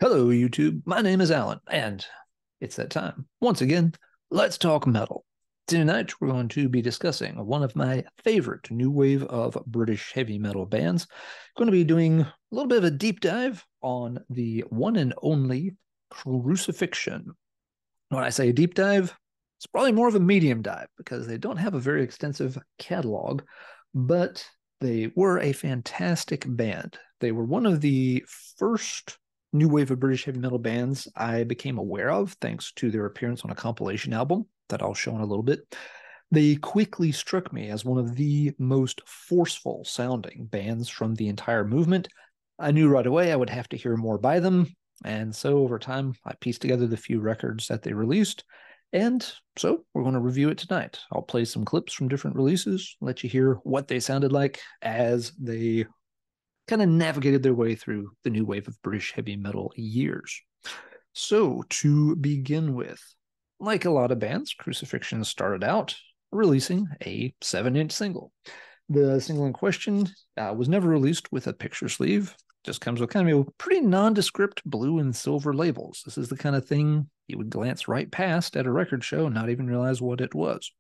Hello, YouTube. My name is Alan, and it's that time. Once again, let's talk metal. Tonight, we're going to be discussing one of my favorite new wave of British heavy metal bands. Going to be doing a little bit of a deep dive on the one and only Crucifixion. When I say a deep dive, it's probably more of a medium dive because they don't have a very extensive catalog, but they were a fantastic band. They were one of the first new wave of British heavy metal bands I became aware of thanks to their appearance on a compilation album that I'll show in a little bit. They quickly struck me as one of the most forceful sounding bands from the entire movement. I knew right away I would have to hear more by them, and so over time I pieced together the few records that they released, and so we're going to review it tonight. I'll play some clips from different releases, let you hear what they sounded like as they kind of navigated their way through the new wave of British heavy metal years. So, to begin with, like a lot of bands, Crucifixion started out releasing a 7-inch single. The single in question was never released with a picture sleeve, just comes with kind of a pretty nondescript blue and silver labels. This is the kind of thing you would glance right past at a record show and not even realize what it was.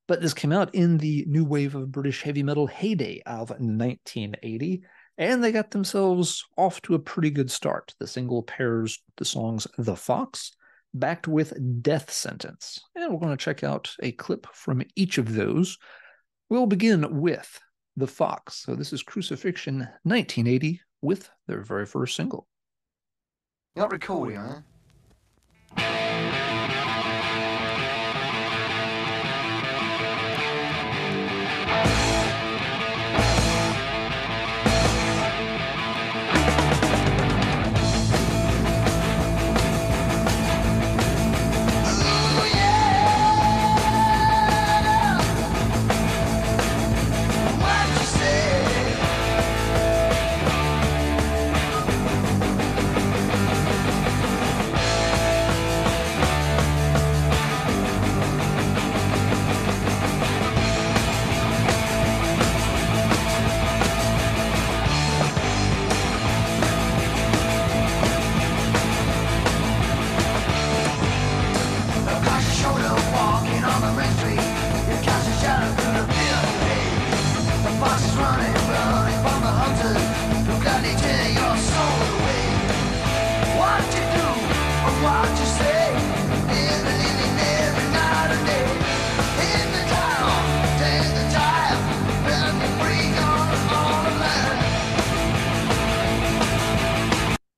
But this came out in the new wave of British heavy metal heyday of 1980, and they got themselves off to a pretty good start. The single pairs the songs The Fox, backed with Death Sentence. And we're going to check out a clip from each of those. We'll begin with The Fox. So this is Crucifixion 1980 with their very first single. You're not recording, huh?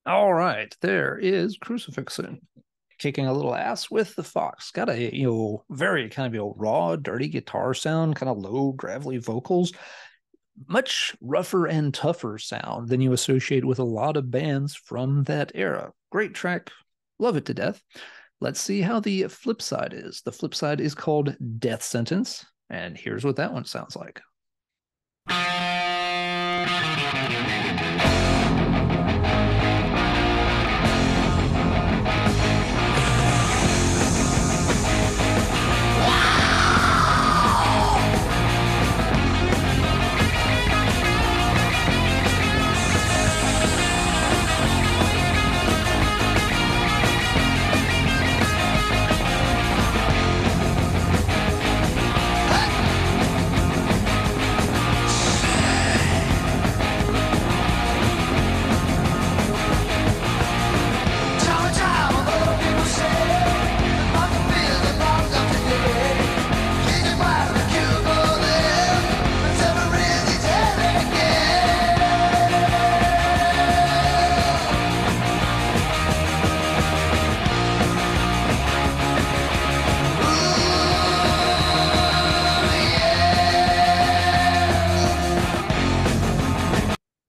All right, there is Crucifixion kicking a little ass with The Fox. Got a very kind of raw, dirty guitar sound, kind of low, gravelly vocals. Much rougher and tougher sound than you associate with a lot of bands from that era. Great track, love it to death. Let's see how the flip side is. The flip side is called Death Sentence, and here's what that one sounds like.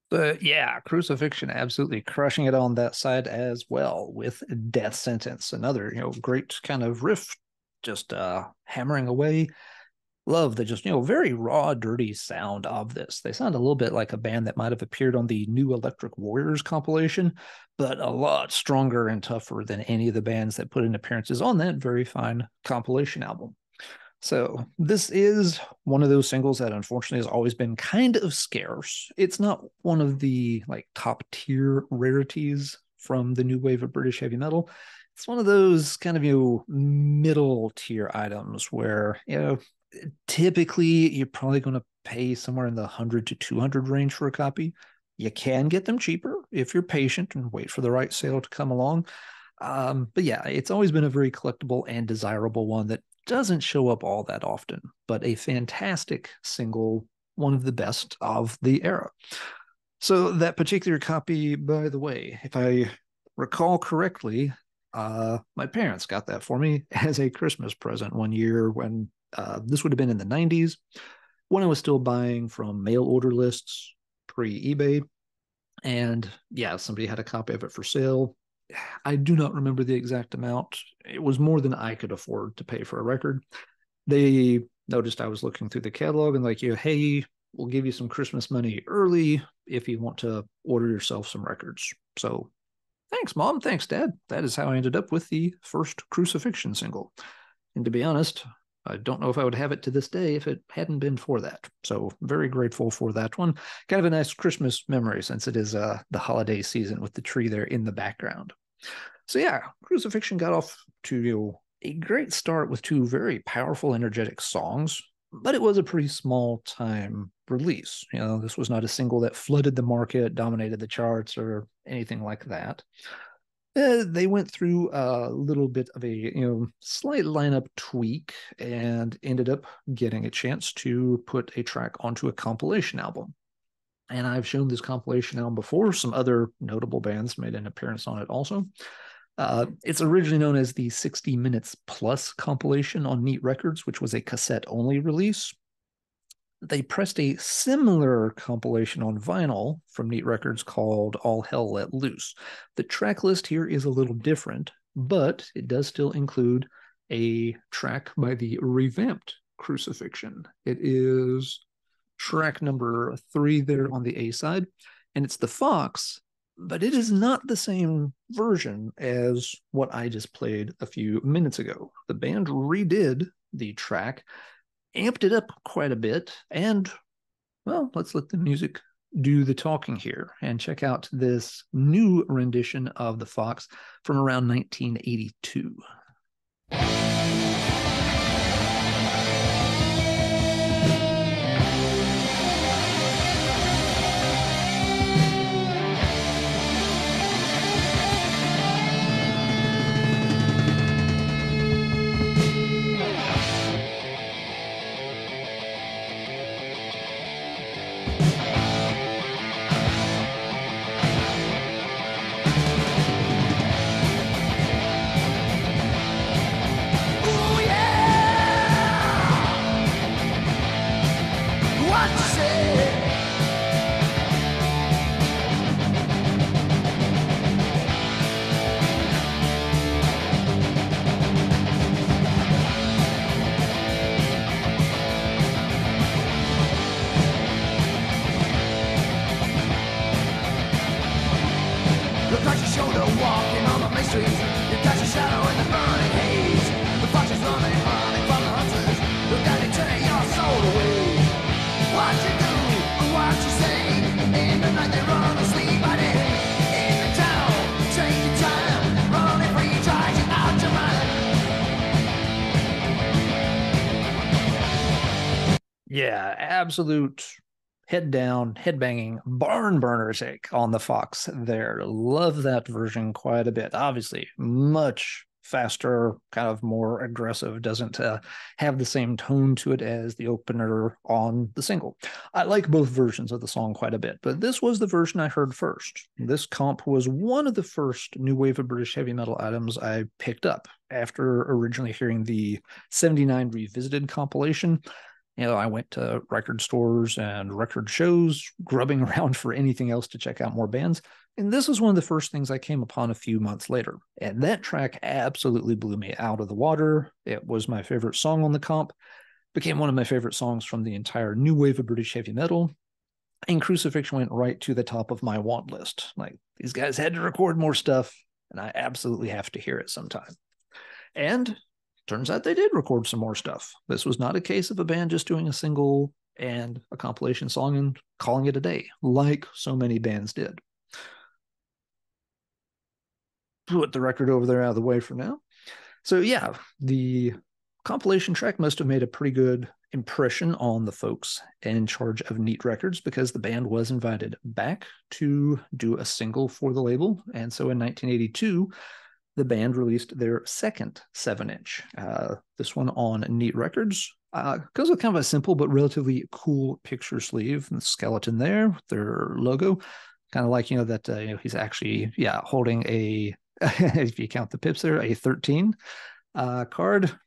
But yeah, Crucifixion absolutely crushing it on that side as well with Death Sentence. Another, great kind of riff, just hammering away. Love the just, very raw, dirty sound of this. They sound a little bit like a band that might have appeared on the New Electric Warriors compilation, but a lot stronger and tougher than any of the bands that put in appearances on that very fine compilation album. So this is one of those singles that unfortunately has always been kind of scarce. It's not one of the top tier rarities from the new wave of British heavy metal. It's one of those kind of, middle tier items where, typically you're probably going to pay somewhere in the 100 to 200 range for a copy. You can get them cheaper if you're patient and wait for the right sale to come along. But yeah, it's always been a very collectible and desirable one that doesn't show up all that often, but a fantastic single, one of the best of the era. So that particular copy, by the way, if I recall correctly, my parents got that for me as a Christmas present one year when this would have been in the 90s, when I was still buying from mail order lists pre-eBay. And yeah, somebody had a copy of it for sale. I do not remember the exact amount. It was more than I could afford to pay for a record. They noticed I was looking through the catalog and like, hey, we'll give you some Christmas money early if you want to order yourself some records. So thanks, Mom. Thanks, Dad. That is how I ended up with the first Crucifixion single. And to be honest, I don't know if I would have it to this day if it hadn't been for that. So very grateful for that one. Kind of a nice Christmas memory since it is the holiday season with the tree there in the background. So yeah, Crucifixion got off to a great start with two very powerful, energetic songs, but it was a pretty small time release. This was not a single that flooded the market, dominated the charts, or anything like that. They went through a little bit of a slight lineup tweak and ended up getting a chance to put a track onto a compilation album. And I've shown this compilation album before. Some other notable bands made an appearance on it also. It's originally known as the 60 Minutes Plus compilation on Neat Records, which was a cassette-only release. They pressed a similar compilation on vinyl from Neat Records called All Hell Let Loose. The track list here is a little different, but it does still include a track by the revamped Crucifixion. It is track number 3 there on the A side, and it's the Fox, but it is not the same version as what I just played a few minutes ago. The band redid the track, amped it up quite a bit, and, well, let's let the music do the talking here and check out this new rendition of the Fox from around 1982. Yeah, absolute head down, headbanging, barn burner take on the Fox there. Love that version quite a bit. Obviously, much faster, kind of more aggressive, doesn't have the same tone to it as the opener on the single. I like both versions of the song quite a bit, but this was the version I heard first. This comp was one of the first new wave of British heavy metal items I picked up after originally hearing the 79 Revisited compilation. I went to record stores and record shows, grubbing around for anything else to check out more bands. And this was one of the first things I came upon a few months later. And that track absolutely blew me out of the water. It was my favorite song on the comp, became one of my favorite songs from the entire new wave of British heavy metal. And Crucifixion went right to the top of my want list. Like, these guys had to record more stuff, and I absolutely have to hear it sometime. And turns out they did record some more stuff. This was not a case of a band just doing a single and a compilation song and calling it a day, like so many bands did. put the record over there out of the way for now. So yeah, the compilation track must have made a pretty good impression on the folks in charge of Neat Records, because the band was invited back to do a single for the label. And so in 1982, the band released their second 7-inch. This one on Neat Records. Goes with kind of a simple but relatively cool picture sleeve and the skeleton there, their logo. Kind of like, that he's actually, holding a, if you count the pips there, a 13 card, a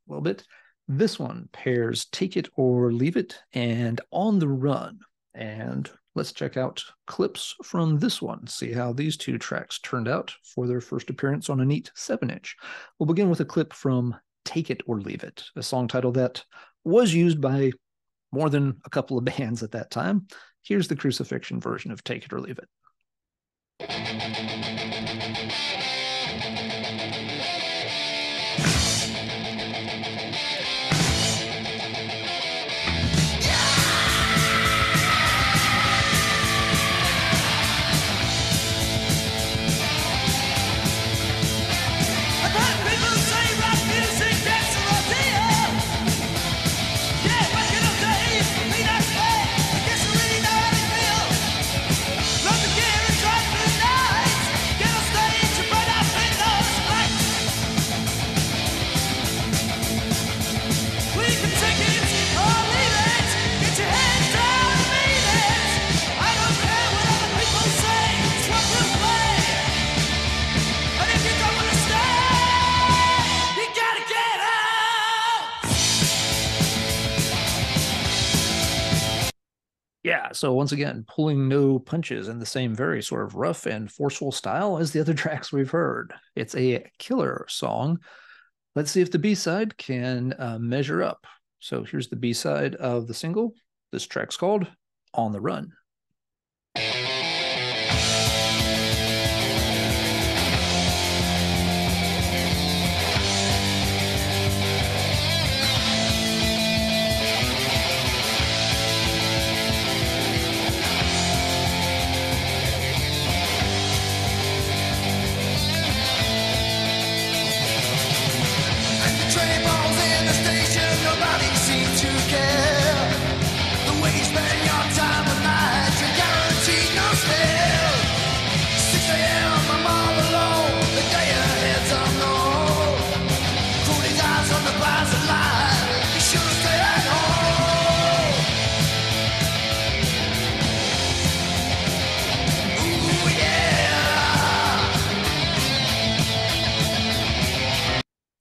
little bit. This one pairs Take It or Leave It and On the Run. And let's check out clips from this one, see how these two tracks turned out for their first appearance on a Neat 7-inch. We'll begin with a clip from Take It or Leave It, a song title that was used by more than a couple of bands at that time. Here's the Crucifixion version of Take It or Leave It. Yeah, so once again, pulling no punches in the same very sort of rough and forceful style as the other tracks we've heard. It's a killer song. Let's see if the B-side can measure up. So here's the B-side of the single. This track's called On the Run.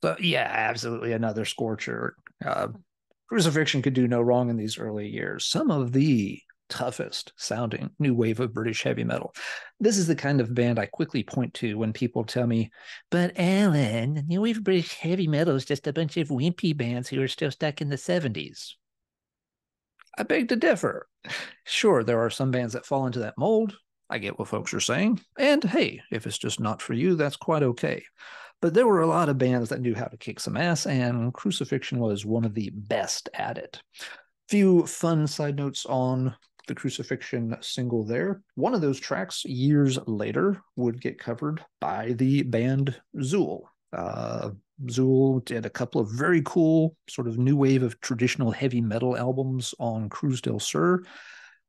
So yeah, absolutely another scorcher. Crucifixion could do no wrong in these early years. Some of the toughest sounding new wave of British heavy metal. This is the kind of band I quickly point to when people tell me, but Alan, new wave of British heavy metal is just a bunch of wimpy bands who are still stuck in the 70s. I beg to differ. Sure, there are some bands that fall into that mold. I get what folks are saying. And hey, if it's just not for you, that's quite okay. But there were a lot of bands that knew how to kick some ass, and Crucifixion was one of the best at it. Few fun side notes on the Crucifixion single there. One of those tracks, years later, would get covered by the band Zool. Zool did a couple of very cool sort of new wave of traditional heavy metal albums on Cruz del Sur,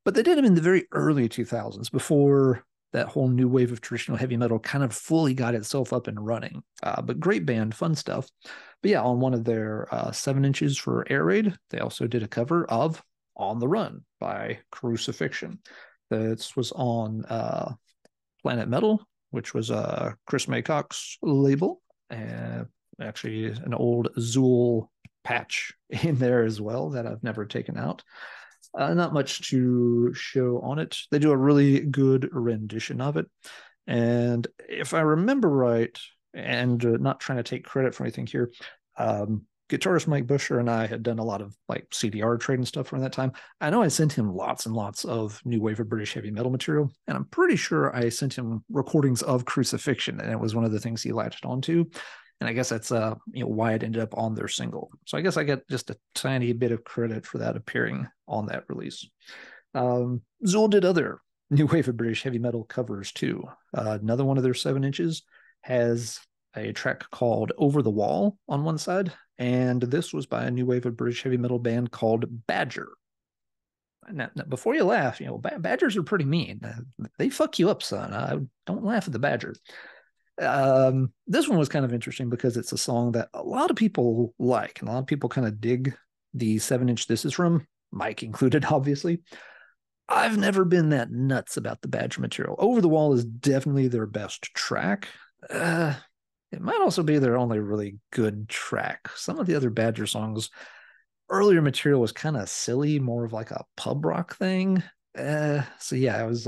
but they did them in the very early 2000s, before that whole new wave of traditional heavy metal kind of fully got itself up and running. But great band, fun stuff. But yeah, on one of their 7-inches for Air Raid, they also did a cover of On the Run by Crucifixion. This was on Planet Metal, which was Chris Maycock's label, and actually an old Zool patch in there as well that I've never taken out. Not much to show on it. They do a really good rendition of it. And if I remember right, and not trying to take credit for anything here, guitarist Mike Busher and I had done a lot of like CDR trade and stuff from that time. I know I sent him lots and lots of new wave of British heavy metal material, and I'm pretty sure I sent him recordings of Crucifixion, and it was one of the things he latched onto. And I guess that's why it ended up on their single. So I guess I get just a tiny bit of credit for that appearing on that release. Zool did other new wave of British heavy metal covers too. Another one of their 7-inches has a track called Over the Wall on one side, and this was by a new wave of British heavy metal band called Badger. Now, before you laugh, badgers are pretty mean. They fuck you up, son. Don't laugh at the badger. This one was kind of interesting because it's a song that a lot of people like, and a lot of people kind of dig the 7-inch this is from, Mike included, obviously. I've never been that nuts about the Badger material. Over the Wall is definitely their best track. It might also be their only really good track. Some of the other Badger songs, earlier material was kind of silly, more of like a pub rock thing. So yeah, it was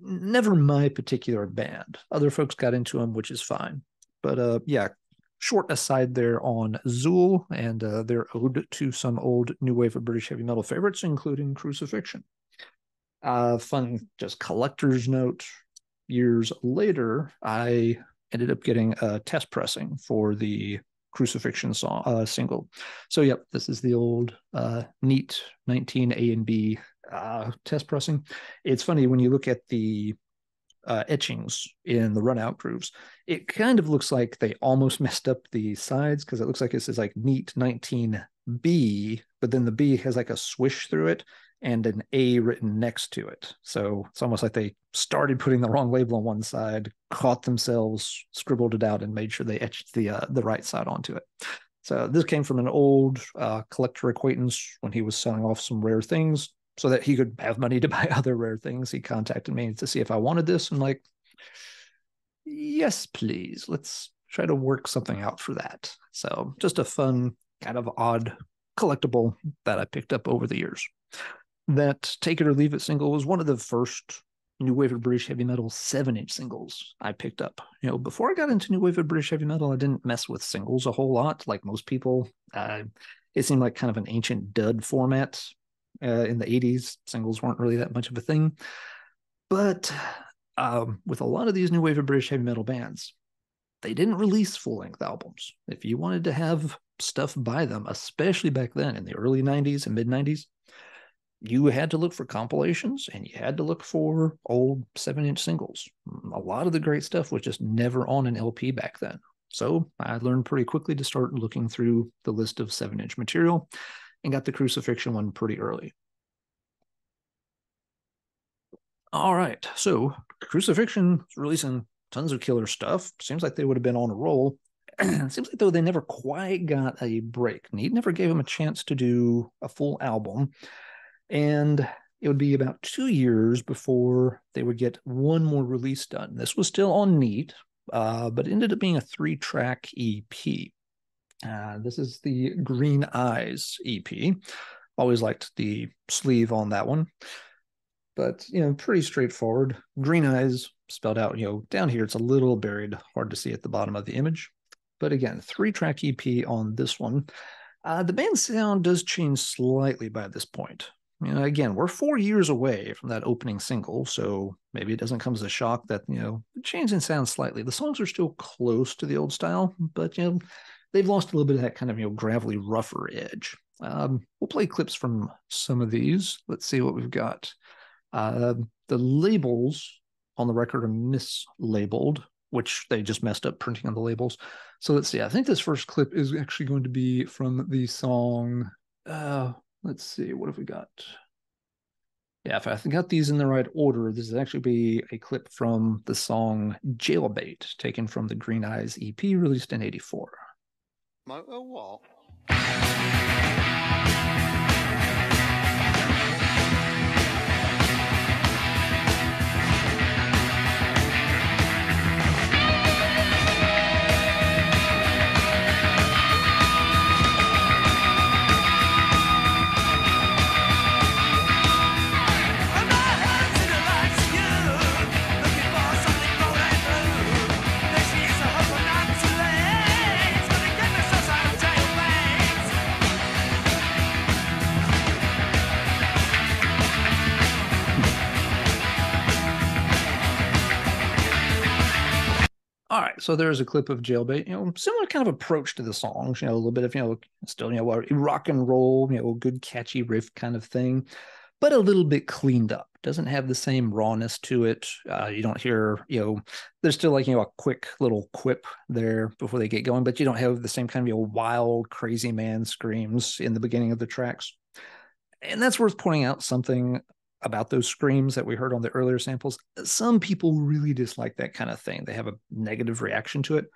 never my particular band. Other folks got into them, which is fine. But yeah, short aside there on Zool and their ode to some old new wave of British heavy metal favorites, including Crucifixion. Fun, just collector's note. Years later, I ended up getting a test pressing for the Crucifixion song single. So yep, this is the old neat 19 A and B test pressing. It's funny when you look at the etchings in the runout grooves, it kind of looks like they almost messed up the sides because it looks like it says like neat 19B, but then the B has like a swish through it and an A written next to it. So it's almost like they started putting the wrong label on one side, caught themselves, scribbled it out, and made sure they etched the right side onto it. So this came from an old collector acquaintance when he was selling off some rare things so that he could have money to buy other rare things. He contacted me to see if I wanted this. I'm like, yes, please. Let's try to work something out for that. So just a fun, kind of odd collectible that I picked up over the years. That Take It or Leave It single was one of the first new wave of British heavy metal 7-inch singles I picked up. Before I got into new wave of British heavy metal, I didn't mess with singles a whole lot, like most people. It seemed like kind of an ancient dud format. In the 80s, singles weren't really that much of a thing. But with a lot of these new wave of British heavy metal bands, they didn't release full-length albums. If you wanted to have stuff by them, especially back then in the early 90s and mid-90s, you had to look for compilations and you had to look for old 7-inch singles. A lot of the great stuff was just never on an LP back then. So I learned pretty quickly to start looking through the list of 7-inch material and got the Crucifixion one pretty early. All right, so Crucifixion is releasing tons of killer stuff. Seems like they would have been on a roll. It seems like, though, they never quite got a break. Need never gave them a chance to do a full album. And it would be about 2 years before they would get one more release done. This was still on Neat, but it ended up being a 3-track EP. This is the Green Eyes EP. Always liked the sleeve on that one. But, pretty straightforward. Green Eyes spelled out, down here, it's a little buried, hard to see at the bottom of the image. But again, 3-track EP on this one. The band's sound does change slightly by this point. Again, we're 4 years away from that opening single, so maybe it doesn't come as a shock that, the change in sound slightly. The songs are still close to the old style, but, they've lost a little bit of that kind of, gravelly, rougher edge. We'll play clips from some of these. Let's see what we've got. The labels on the record are mislabeled, which they just messed up printing on the labels. So let's see. I think this first clip is actually going to be from the song. Let's see. What have we got? Yeah, if I got these in the right order, this is actually be a clip from the song Jailbait, taken from the Green Eyes EP released in '84. What? All right, so there's a clip of Jailbait, similar kind of approach to the songs, a little bit of, still, rock and roll, good catchy riff kind of thing, but a little bit cleaned up. doesn't have the same rawness to it. You don't hear, there's still like, a quick little quip there before they get going, but you don't have the same kind of wild, crazy man screams in the beginning of the tracks. And that's worth pointing out something about those screams that we heard on the earlier samples. Some people really dislike that kind of thing. They have a negative reaction to it.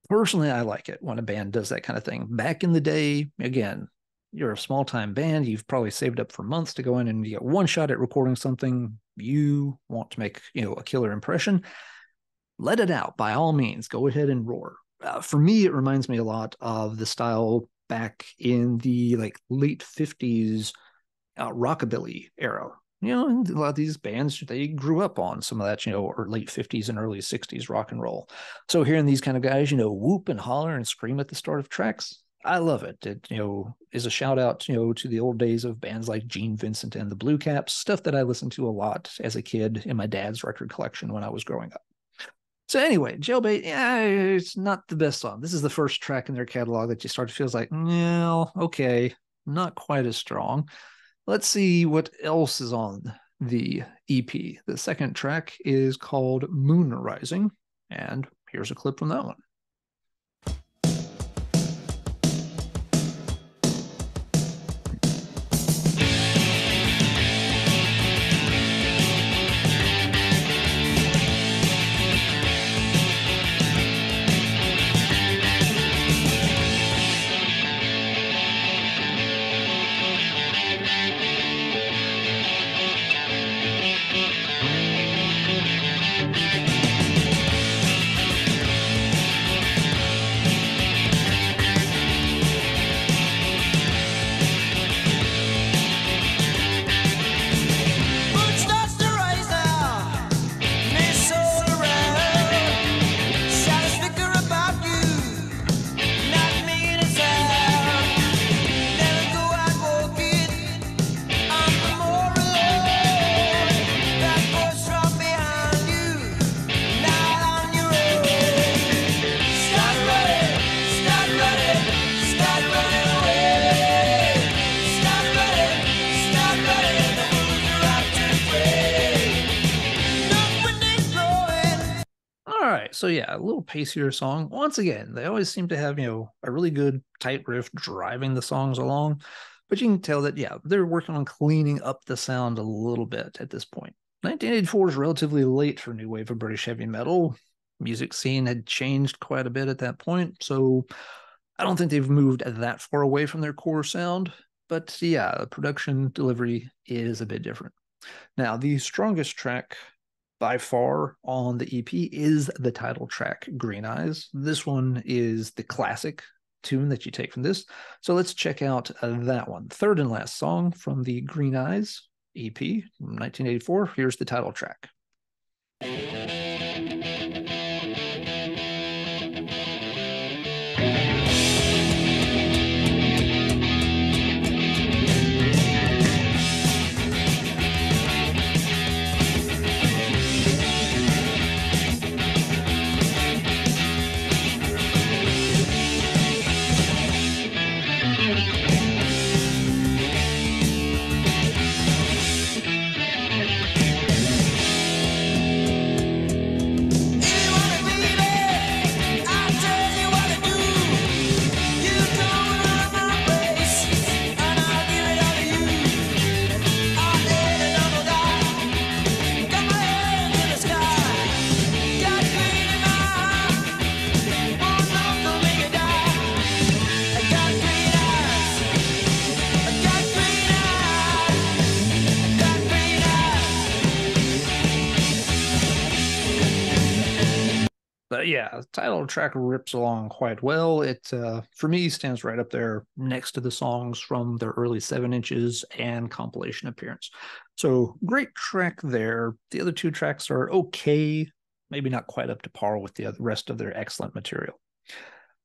Personally, I like it when a band does that kind of thing. Back in the day, again, you're a small-time band. You've probably saved up for months to go in and you get one shot at recording something. You want to make, a killer impression. Let it out. By all means, go ahead and roar. For me, it reminds me a lot of the style back in the late 50s rockabilly era. A lot of these bands, they grew up on some of that, or late 50s and early 60s rock and roll. So hearing these kind of guys, whoop and holler and scream at the start of tracks, I love it. It, is a shout out, to the old days of bands like Gene Vincent and the Blue Caps, stuff that I listened to a lot as a kid in my dad's record collection when I was growing up. So anyway, Jailbait, it's not the best song. This is the first track in their catalog that you start to feel like, okay, not quite as strong. Let's see what else is on the EP. The second track is called Moon Rising, and here's a clip from that one. So yeah, a little pacier song. Once again, they always seem to have, a really good tight riff driving the songs along. But you can tell that, they're working on cleaning up the sound a little bit at this point. 1984 is relatively late for new wave of British heavy metal. Music scene had changed quite a bit at that point, so I don't think they've moved that far away from their core sound. But the production delivery is a bit different. Now, the strongest track by far on the EP is the title track, Green Eyes. This one is the classic tune that you take from this. So let's check out that one. Third and last song from the Green Eyes EP from 1984. Here's the title track. But yeah, the title track rips along quite well. It, for me, stands right up there next to the songs from their early 7 inches and compilation appearance. So great track there. The other two tracks are okay, maybe not quite up to par with the rest of their excellent material.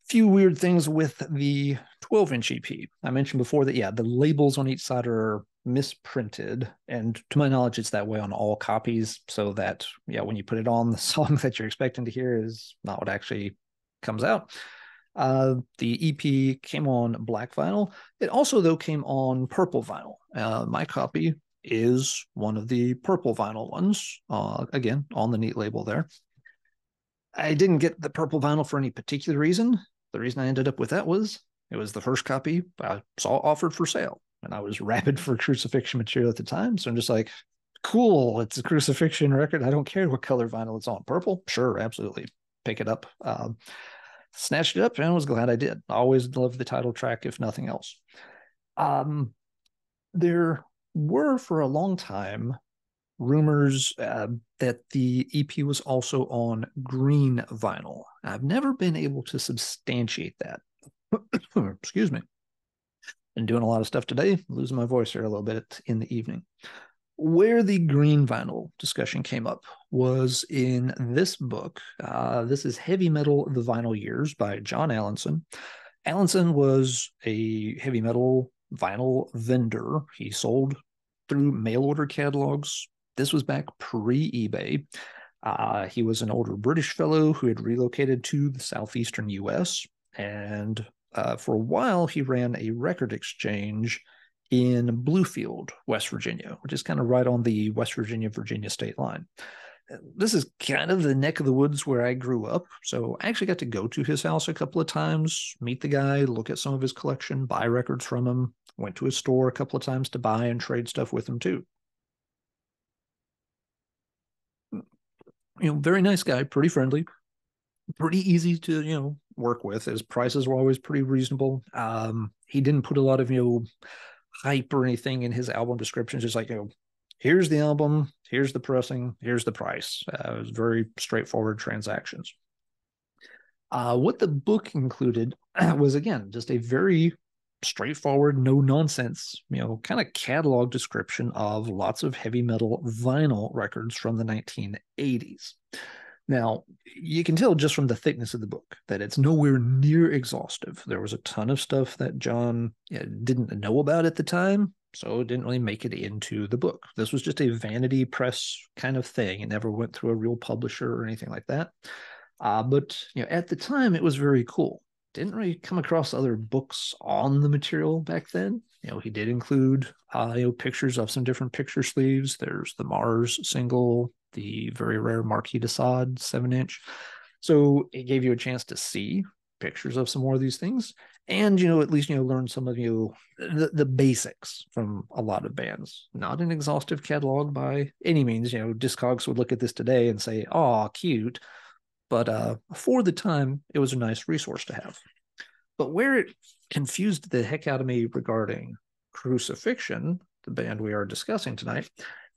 Few weird things with the 12-inch EP. I mentioned before that, the labels on each side are misprinted, and to my knowledge it's that way on all copies, so that when you put it on, the song that you're expecting to hear is not what actually comes out. The EP came on black vinyl. It also, though, came on purple vinyl. My copy is one of the purple vinyl ones, again, on the neat label there. I didn't get the purple vinyl for any particular reason. The reason I ended up with that was it was the first copy I saw offered for sale, and I was rabid for Crucifixion material at the time. So I'm just like, cool, it's a Crucifixion record. I don't care what color vinyl it's on. Purple? Sure, absolutely. Pick it up. Snatched it up and was glad I did. Always loved the title track, if nothing else. There were for a long time rumors that the EP was also on green vinyl. I've never been able to substantiate that. Excuse me. Been doing a lot of stuff today, losing my voice here a little bit in the evening. Where the green vinyl discussion came up was in this book. This is Heavy Metal, The Vinyl Years by John Allinson. Allinson was a heavy metal vinyl vendor. He sold through mail order catalogs. This was back pre-eBay. He was an older British fellow who had relocated to the southeastern U.S. And for a while, he ran a record exchange in Bluefield, West Virginia, which is kind of right on the West Virginia state line. This is kind of the neck of the woods where I grew up. So I actually got to go to his house a couple of times, meet the guy, look at some of his collection, buy records from him. Went to his store a couple of times to buy and trade stuff with him too. Very nice guy, pretty friendly, pretty easy to, work with. His prices were always pretty reasonable. He didn't put a lot of, hype or anything in his album descriptions. Just like, here's the album, here's the pressing, here's the price. It was very straightforward transactions. What the book included was, again, just a very straightforward, no nonsense, kind of catalog description of lots of heavy metal vinyl records from the 1980s. Now, you can tell just from the thickness of the book that it's nowhere near exhaustive. There was a ton of stuff that John didn't know about at the time, so it didn't really make it into the book. This was just a vanity press kind of thing. It never went through a real publisher or anything like that. But at the time, it was very cool. Didn't really come across other books on the material back then. He did include pictures of some different picture sleeves. There's the Mars single, the very rare Marquis de Sade 7-inch. So it gave you a chance to see pictures of some more of these things, and at least learn some of the basics from a lot of bands. Not an exhaustive catalog by any means. Discogs would look at this today and say, "Oh, cute." But for the time, it was a nice resource to have. But where it confused the heck out of me regarding Crucifixion, the band we are discussing tonight,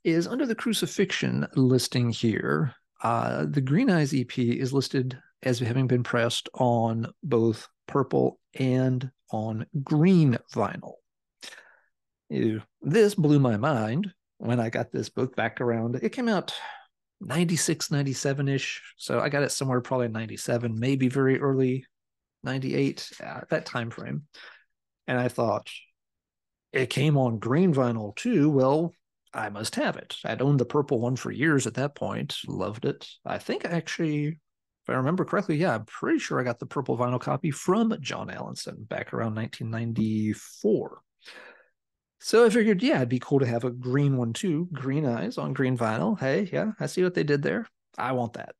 is under the Crucifixion listing here, the Green Eyes EP is listed as having been pressed on both purple and on green vinyl. This blew my mind when I got this book back around. It came out 96, 97-ish. So I got it somewhere probably 97, maybe very early 98, that time frame. And I thought, it came on green vinyl too. Well, I must have it. I'd owned the purple one for years at that point. Loved it. I think actually, if I remember correctly, I'm pretty sure I got the purple vinyl copy from John Allinson back around 1994. So I figured, it'd be cool to have a green one too. Green Eyes on green vinyl. Hey, yeah, I see what they did there. I want that.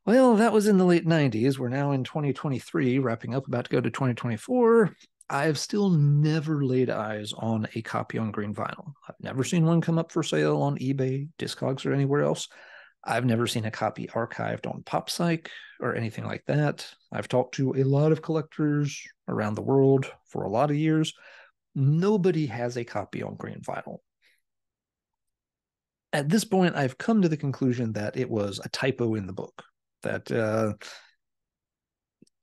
Well, that was in the late 90s. We're now in 2023, wrapping up, about to go to 2024. I've still never laid eyes on a copy on green vinyl. I've never seen one come up for sale on eBay, Discogs, or anywhere else. I've never seen a copy archived on PopPsych or anything like that. I've talked to a lot of collectors around the world for a lot of years. Nobody has a copy on green vinyl. At this point, I've come to the conclusion that it was a typo in the book, that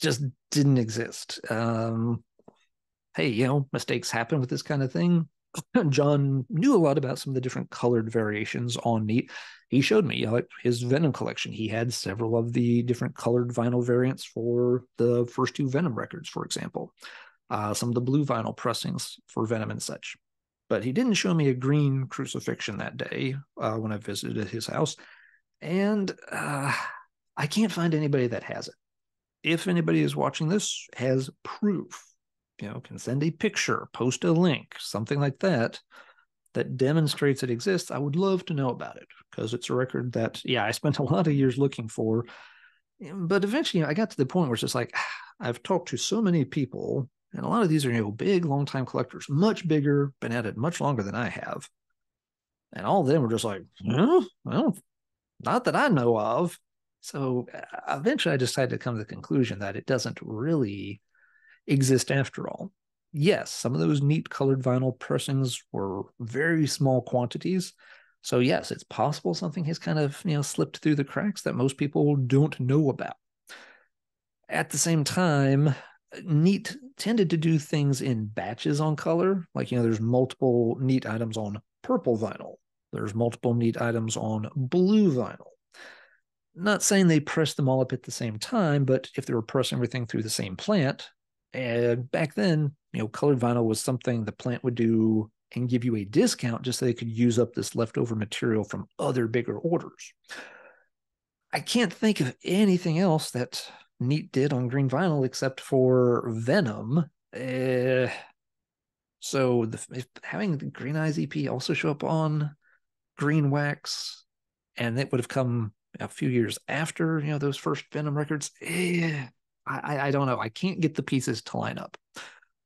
just didn't exist. Hey, mistakes happen with this kind of thing. John knew a lot about some of the different colored variations on Neat. He showed me his Venom collection. He had several of the different colored vinyl variants for the first two Venom records, for example. Some of the blue vinyl pressings for Venom and such. But he didn't show me a green Crucifixion that day when I visited his house. And I can't find anybody that has it. If anybody is watching this, has proof, can send a picture, post a link, something like that, that demonstrates it exists, I would love to know about it, because it's a record that, yeah, I spent a lot of years looking for. But eventually, I got to the point where it's just like, I've talked to so many people, and a lot of these are, big, long-time collectors, much bigger, been at it much longer than I have. And all of them were just like, well, not that I know of. So eventually I decided to come to the conclusion that it doesn't really exist after all. Yes, some of those neat colored vinyl pressings were very small quantities. So yes, it's possible something has kind of, slipped through the cracks that most people don't know about. At the same time, Neat tended to do things in batches on color. Like, there's multiple Neat items on purple vinyl. There's multiple Neat items on blue vinyl. Not saying they pressed them all up at the same time, but if they were pressing everything through the same plant, back then, colored vinyl was something the plant would do and give you a discount just so they could use up this leftover material from other bigger orders. I can't think of anything else that Neat did on green vinyl except for Venom. So having the Green Eyes EP also show up on green wax, and it would have come a few years after, those first Venom records. I don't know. I can't get the pieces to line up.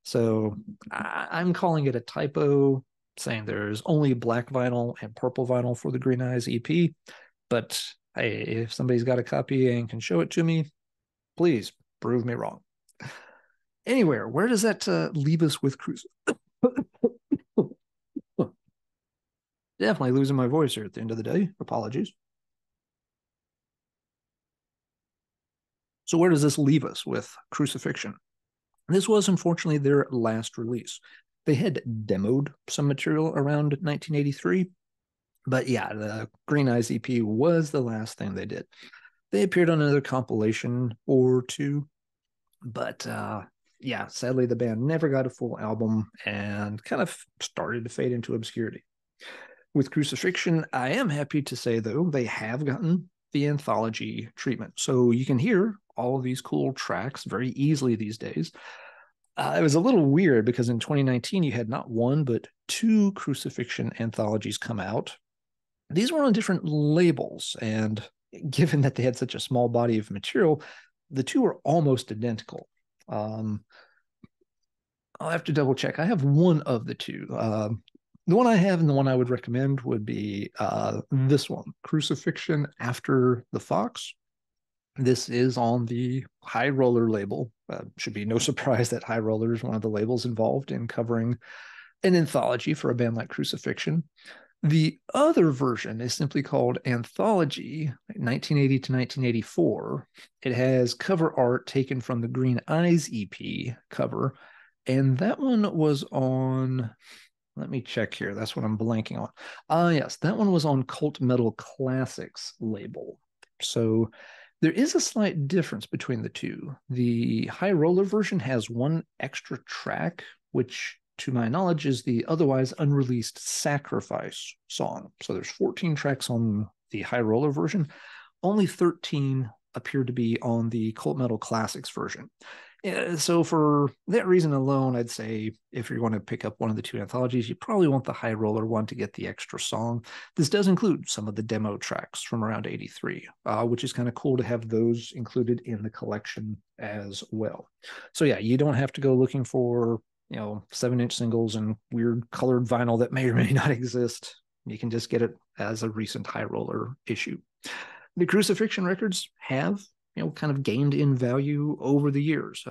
So I'm calling it a typo, saying there's only black vinyl and purple vinyl for the Green Eyes EP. But hey, if somebody's got a copy and can show it to me, please prove me wrong. Anyway, where does that leave us with Crucifixion? Definitely losing my voice here at the end of the day. Apologies. So where does this leave us with Crucifixion? This was, unfortunately, their last release. They had demoed some material around 1983, but yeah, the Green Eyes EP was the last thing they did. They appeared on another compilation or two, but yeah, sadly, the band never got a full album and kind of started to fade into obscurity. With Crucifixion, I am happy to say, though, they have gotten the anthology treatment. So you can hear all of these cool tracks very easily these days. It was a little weird because in 2019, you had not one, but two Crucifixion anthologies come out. These were on different labels, and given that they had such a small body of material, the two are almost identical. I'll have to double check. I have one of the two. The one I have and the one I would recommend would be this one, Crucifixion After the Fox. This is on the High Roller label. Should be no surprise that High Roller is one of the labels involved in covering an anthology for a band like Crucifixion. The other version is simply called Anthology, 1980 to 1984. It has cover art taken from the Green Eyes EP cover, and that one was on... Let me check here. That's what I'm blanking on. Yes, that one was on Cult Metal Classics label. So there is a slight difference between the two. The High Roller version has one extra track, which to my knowledge is the otherwise unreleased Sacrifice song. So there's 14 tracks on the High Roller version. Only 13 appear to be on the Cult Metal Classics version. So for that reason alone, I'd say if you're going to pick up one of the two anthologies, you probably want the High Roller one to get the extra song. This does include some of the demo tracks from around 83, which is kind of cool to have those included in the collection as well. So yeah, you don't have to go looking for, 7-inch singles and weird colored vinyl that may or may not exist. You can just get it as a recent High Roller issue. The Crucifixion records have kind of gained in value over the years.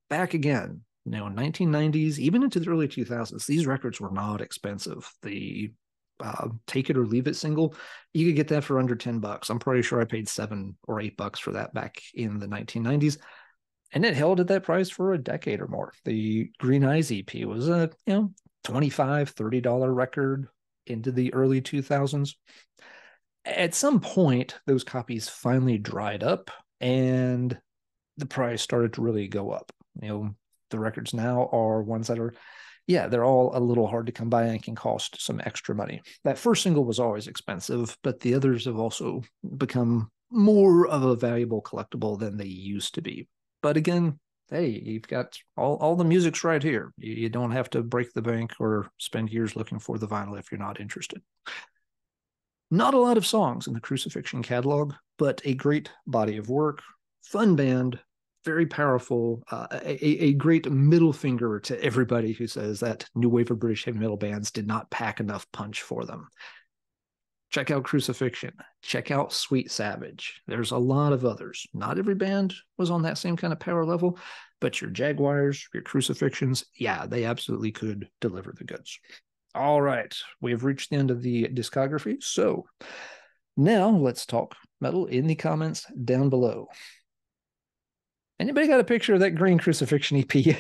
Back again, 1990s, even into the early 2000s, these records were not expensive. The Take It or Leave It single, you could get that for under $10. I'm pretty sure I paid $7 or $8 for that back in the 1990s. And it held at that price for a decade or more. The Green Eyes EP was a, $25, $30 record into the early 2000s. At some point, those copies finally dried up and the price started to really go up. The records now are ones that are, they're all a little hard to come by and can cost some extra money. That first single was always expensive, but the others have also become more of a valuable collectible than they used to be. But again, hey, you've got all the music's right here. You don't have to break the bank or spend years looking for the vinyl if you're not interested. Not a lot of songs in the Crucifixion catalog, but a great body of work, fun band, very powerful, a great middle finger to everybody who says that new wave of British heavy metal bands did not pack enough punch for them. Check out Crucifixion. Check out Sweet Savage. There's a lot of others. Not every band was on that same kind of power level, but your Jaguars, your Crucifixions, yeah, they absolutely could deliver the goods. All right, we have reached the end of the discography. So now let's talk metal in the comments down below. Anybody got a picture of that green Crucifixion EP?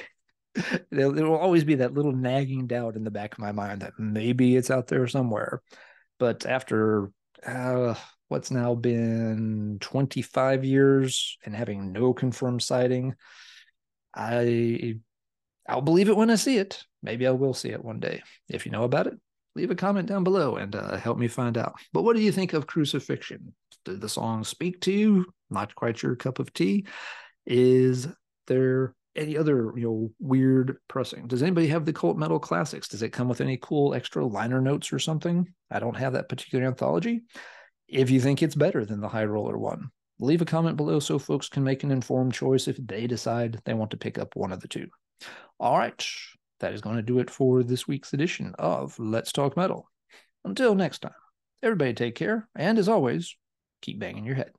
There will always be that little nagging doubt in the back of my mind that maybe it's out there somewhere. But after what's now been 25 years and having no confirmed sighting, I'll believe it when I see it. Maybe I will see it one day. If you know about it, leave a comment down below and help me find out. But what do you think of Crucifixion? Did the song speak to you? Not quite your cup of tea? Is there any other weird pressing? Does anybody have the Cult Metal Classics? Does it come with any cool extra liner notes or something? I don't have that particular anthology. If you think it's better than the High Roller one, leave a comment below so folks can make an informed choice if they decide they want to pick up one of the two. All right, that is going to do it for this week's edition of Let's Talk Metal. Until next time, everybody take care, and as always, keep banging your head.